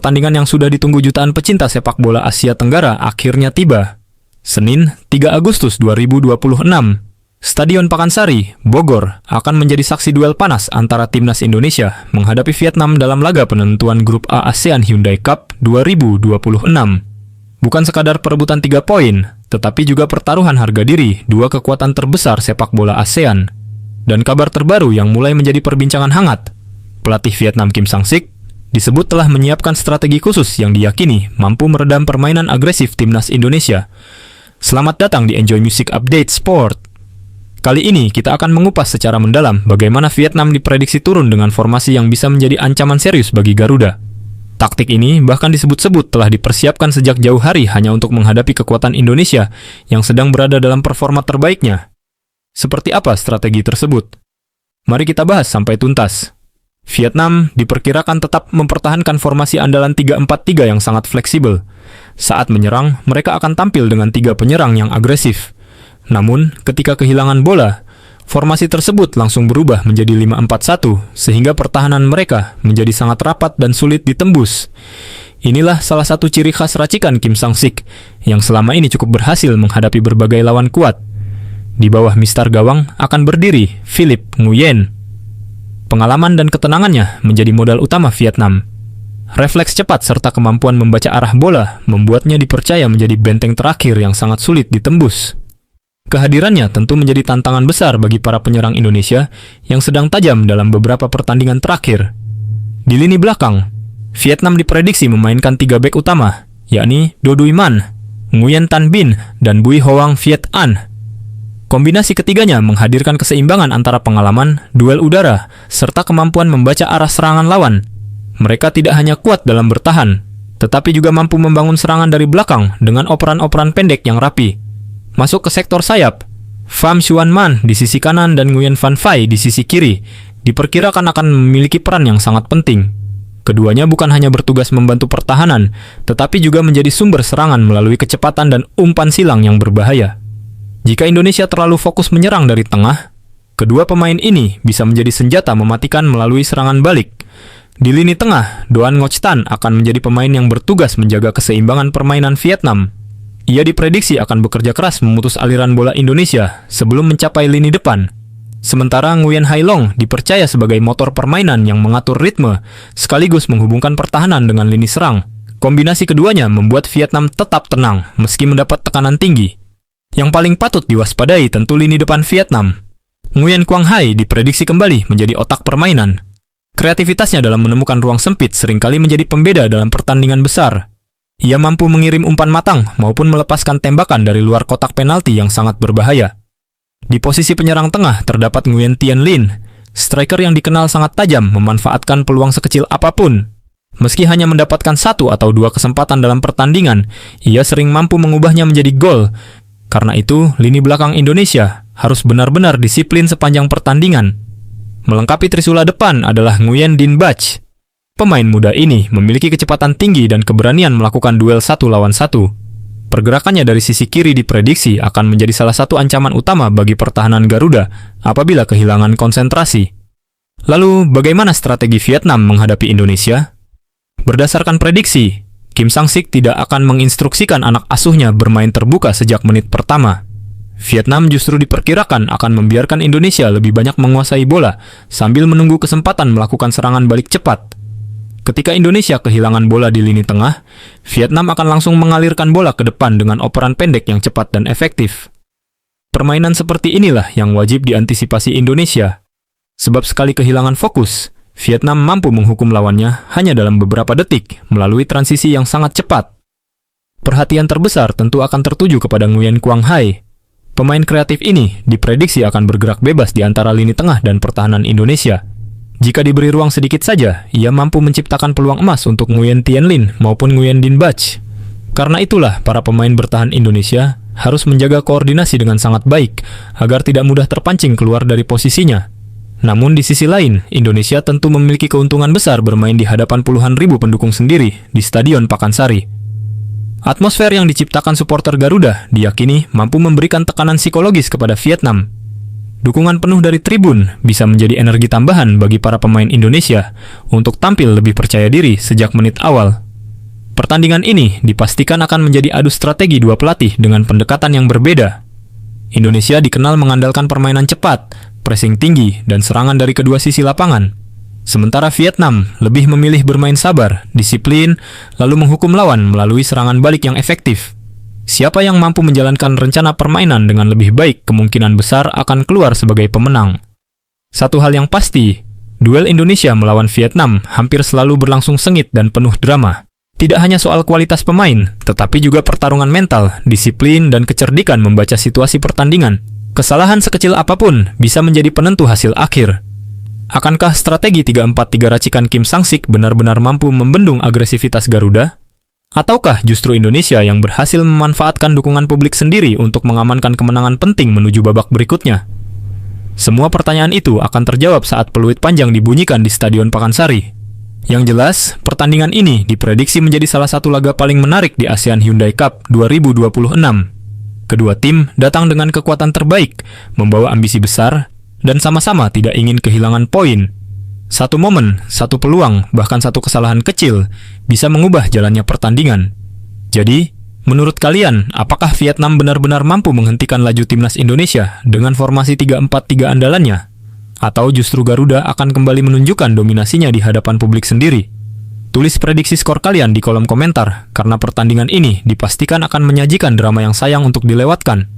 pertandingan yang sudah ditunggu jutaan pecinta sepak bola Asia Tenggara akhirnya tiba. Senin, 3 Agustus 2026, Stadion Pakansari, Bogor, akan menjadi saksi duel panas antara timnas Indonesia menghadapi Vietnam dalam laga penentuan Grup A ASEAN Hyundai Cup 2026. Bukan sekadar perebutan 3 poin, tetapi juga pertaruhan harga diri dua kekuatan terbesar sepak bola ASEAN. Dan kabar terbaru yang mulai menjadi perbincangan hangat, pelatih Vietnam Kim Sang-sik disebut telah menyiapkan strategi khusus yang diyakini mampu meredam permainan agresif timnas Indonesia. Selamat datang di Enjoy Music Update Sport. Kali ini kita akan mengupas secara mendalam bagaimana Vietnam diprediksi turun dengan formasi yang bisa menjadi ancaman serius bagi Garuda. Taktik ini bahkan disebut-sebut telah dipersiapkan sejak jauh hari hanya untuk menghadapi kekuatan Indonesia yang sedang berada dalam performa terbaiknya. Seperti apa strategi tersebut? Mari kita bahas sampai tuntas. Vietnam diperkirakan tetap mempertahankan formasi andalan 3-4-3 yang sangat fleksibel. Saat menyerang, mereka akan tampil dengan 3 penyerang yang agresif. Namun, ketika kehilangan bola, formasi tersebut langsung berubah menjadi 5-4-1, sehingga pertahanan mereka menjadi sangat rapat dan sulit ditembus. Inilah salah satu ciri khas racikan Kim Sang-sik, yang selama ini cukup berhasil menghadapi berbagai lawan kuat. Di bawah mistar gawang akan berdiri Philip Nguyen. Pengalaman dan ketenangannya menjadi modal utama Vietnam. Refleks cepat serta kemampuan membaca arah bola membuatnya dipercaya menjadi benteng terakhir yang sangat sulit ditembus. Kehadirannya tentu menjadi tantangan besar bagi para penyerang Indonesia yang sedang tajam dalam beberapa pertandingan terakhir. Di lini belakang, Vietnam diprediksi memainkan 3 bek utama, yakni Do Duy Man, Nguyen Tan Binh, dan Bui Hoang Viet An. Kombinasi ketiganya menghadirkan keseimbangan antara pengalaman, duel udara, serta kemampuan membaca arah serangan lawan. Mereka tidak hanya kuat dalam bertahan, tetapi juga mampu membangun serangan dari belakang dengan operan-operan pendek yang rapi. Masuk ke sektor sayap, Pham Xuan Man di sisi kanan dan Nguyen Van Phay di sisi kiri diperkirakan akan memiliki peran yang sangat penting. Keduanya bukan hanya bertugas membantu pertahanan, tetapi juga menjadi sumber serangan melalui kecepatan dan umpan silang yang berbahaya. Jika Indonesia terlalu fokus menyerang dari tengah, kedua pemain ini bisa menjadi senjata mematikan melalui serangan balik. Di lini tengah, Doan Ngoc Tan akan menjadi pemain yang bertugas menjaga keseimbangan permainan Vietnam. Ia diprediksi akan bekerja keras memutus aliran bola Indonesia sebelum mencapai lini depan. Sementara Nguyen Hai Long dipercaya sebagai motor permainan yang mengatur ritme, sekaligus menghubungkan pertahanan dengan lini serang. Kombinasi keduanya membuat Vietnam tetap tenang meski mendapat tekanan tinggi. Yang paling patut diwaspadai tentu lini depan Vietnam. Nguyen Quang Hai diprediksi kembali menjadi otak permainan. Kreativitasnya dalam menemukan ruang sempit seringkali menjadi pembeda dalam pertandingan besar. Ia mampu mengirim umpan matang maupun melepaskan tembakan dari luar kotak penalti yang sangat berbahaya. Di posisi penyerang tengah terdapat Nguyen Tien Linh, striker yang dikenal sangat tajam memanfaatkan peluang sekecil apapun. Meski hanya mendapatkan 1 atau 2 kesempatan dalam pertandingan, ia sering mampu mengubahnya menjadi gol. Karena itu, lini belakang Indonesia harus benar-benar disiplin sepanjang pertandingan. Melengkapi trisula depan adalah Nguyen Dinh Bach. Pemain muda ini memiliki kecepatan tinggi dan keberanian melakukan duel 1 lawan 1. Pergerakannya dari sisi kiri diprediksi akan menjadi salah satu ancaman utama bagi pertahanan Garuda apabila kehilangan konsentrasi. Lalu, bagaimana strategi Vietnam menghadapi Indonesia? Berdasarkan prediksi, Kim Sang-sik tidak akan menginstruksikan anak asuhnya bermain terbuka sejak menit pertama. Vietnam justru diperkirakan akan membiarkan Indonesia lebih banyak menguasai bola sambil menunggu kesempatan melakukan serangan balik cepat. Ketika Indonesia kehilangan bola di lini tengah, Vietnam akan langsung mengalirkan bola ke depan dengan operan pendek yang cepat dan efektif. Permainan seperti inilah yang wajib diantisipasi Indonesia. Sebab sekali kehilangan fokus, Vietnam mampu menghukum lawannya hanya dalam beberapa detik melalui transisi yang sangat cepat. Perhatian terbesar tentu akan tertuju kepada Nguyen Quang Hai. Pemain kreatif ini diprediksi akan bergerak bebas di antara lini tengah dan pertahanan Indonesia. Jika diberi ruang sedikit saja, ia mampu menciptakan peluang emas untuk Nguyen Tien Linh maupun Nguyen Dinh Bach. Karena itulah para pemain bertahan Indonesia harus menjaga koordinasi dengan sangat baik agar tidak mudah terpancing keluar dari posisinya. Namun di sisi lain, Indonesia tentu memiliki keuntungan besar bermain di hadapan puluhan ribu pendukung sendiri di Stadion Pakansari. Atmosfer yang diciptakan supporter Garuda diyakini mampu memberikan tekanan psikologis kepada Vietnam. Dukungan penuh dari tribun bisa menjadi energi tambahan bagi para pemain Indonesia untuk tampil lebih percaya diri sejak menit awal. Pertandingan ini dipastikan akan menjadi adu strategi dua pelatih dengan pendekatan yang berbeda. Indonesia dikenal mengandalkan permainan cepat, pressing tinggi, dan serangan dari kedua sisi lapangan. Sementara Vietnam lebih memilih bermain sabar, disiplin, lalu menghukum lawan melalui serangan balik yang efektif. Siapa yang mampu menjalankan rencana permainan dengan lebih baik kemungkinan besar akan keluar sebagai pemenang. Satu hal yang pasti, duel Indonesia melawan Vietnam hampir selalu berlangsung sengit dan penuh drama. Tidak hanya soal kualitas pemain, tetapi juga pertarungan mental, disiplin, dan kecerdikan membaca situasi pertandingan. Kesalahan sekecil apapun bisa menjadi penentu hasil akhir. Akankah strategi 3-4-3 racikan Kim Sang-sik benar-benar mampu membendung agresivitas Garuda? Ataukah justru Indonesia yang berhasil memanfaatkan dukungan publik sendiri untuk mengamankan kemenangan penting menuju babak berikutnya? Semua pertanyaan itu akan terjawab saat peluit panjang dibunyikan di Stadion Pakansari. Yang jelas, pertandingan ini diprediksi menjadi salah satu laga paling menarik di ASEAN Hyundai Cup 2026. Kedua tim datang dengan kekuatan terbaik, membawa ambisi besar, dan sama-sama tidak ingin kehilangan poin. Satu momen, satu peluang, bahkan satu kesalahan kecil bisa mengubah jalannya pertandingan. Jadi, menurut kalian, apakah Vietnam benar-benar mampu menghentikan laju timnas Indonesia dengan formasi 3-4-3 andalannya? Atau justru Garuda akan kembali menunjukkan dominasinya di hadapan publik sendiri? Tulis prediksi skor kalian di kolom komentar, karena pertandingan ini dipastikan akan menyajikan drama yang sayang untuk dilewatkan.